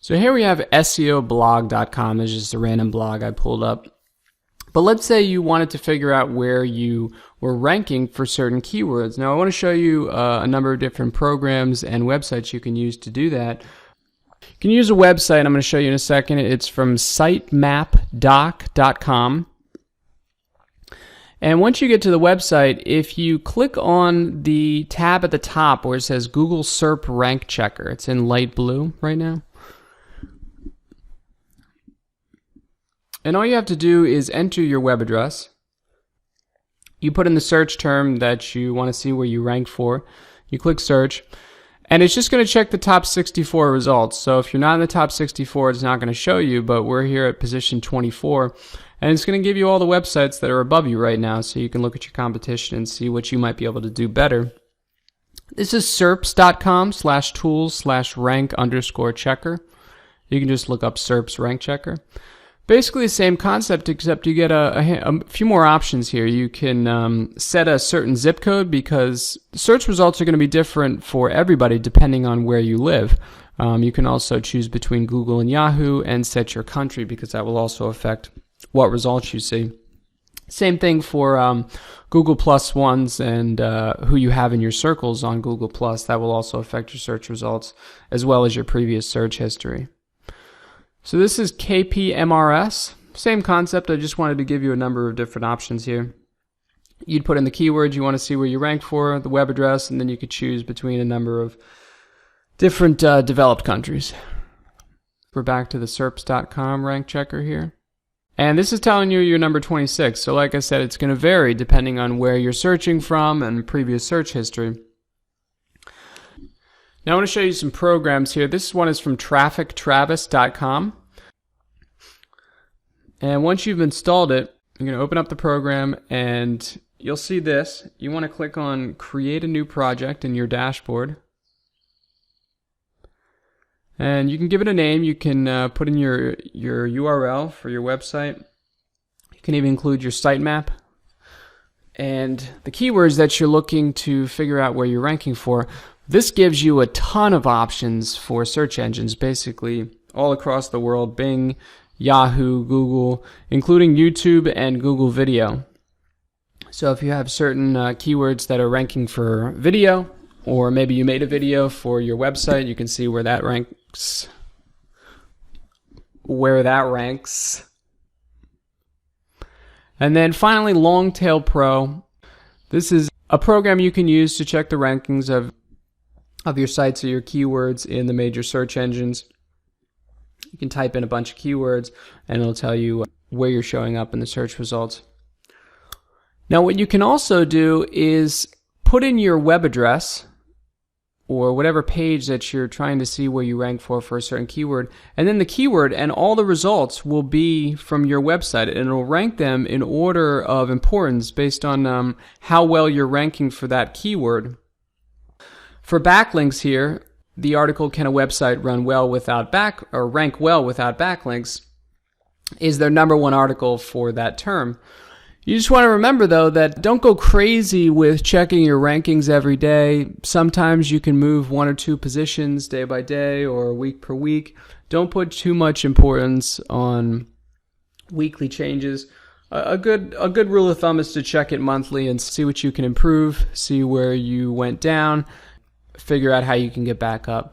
So here we have SEOblog.com. It's just a random blog I pulled up. But let's say you wanted to figure out where you were ranking for certain keywords. Now I want to show you a number of different programs and websites you can use to do that. You can use a website I'm going to show you in a second. It's from sitemapdoc.com. And once you get to the website, if you click on the tab at the top where it says Google SERP Rank Checker, it's in light blue right now. And all you have to do is enter your web address. You put in the search term that you want to see where you rank for. You click search, and it's just going to check the top 64 results. So if you're not in the top 64, it's not going to show you, but we're here at position 24, and it's going to give you all the websites that are above you right now, so you can look at your competition and see what you might be able to do better. This is serps.com/tools/rank_checker. You can just look up SERP's rank checker. Basically the same concept, except you get a few more options here. You can set a certain zip code because search results are going to be different for everybody depending on where you live. You can also choose between Google and Yahoo and set your country because that will also affect what results you see. Same thing for Google Plus ones and who you have in your circles on Google Plus. That will also affect your search results as well as your previous search history. So this is KPMRS, same concept. I just wanted to give you a number of different options here. You'd put in the keywords you want to see where you rank for, the web address, and then you could choose between a number of different developed countries. We're back to the serps.com rank checker here. And this is telling you you're number 26. So like I said, it's going to vary depending on where you're searching from and previous search history. Now I want to show you some programs here. This one is from traffictravis.com. And once you've installed it, you're going to open up the program and you'll see this. You want to click on Create a New Project in your dashboard. And you can give it a name. You can put in your URL for your website. You can even include your sitemap and the keywords that you're looking to figure out where you're ranking for. This gives you a ton of options for search engines, basically all across the world: Bing, Yahoo, Google, including YouTube and Google Video. So if you have certain keywords that are ranking for video, or maybe you made a video for your website, you can see where that ranks. And then finally, Longtail Pro. This is a program you can use to check the rankings of your sites or your keywords in the major search engines. You can type in a bunch of keywords and it'll tell you where you're showing up in the search results. Now what you can also do is put in your web address or whatever page that you're trying to see where you rank for a certain keyword, and then the keyword and all the results will be from your website, and it'll rank them in order of importance based on how well you're ranking for that keyword. For backlinks here, the article "Can a Website Rank Well Without Backlinks" is their #1 article for that term. You just want to remember though that don't go crazy with checking your rankings every day. Sometimes you can move 1 or 2 positions day by day or week per week. Don't put too much importance on weekly changes. A good rule of thumb is to check it monthly and see what you can improve, see where you went down, figure out how you can get back up.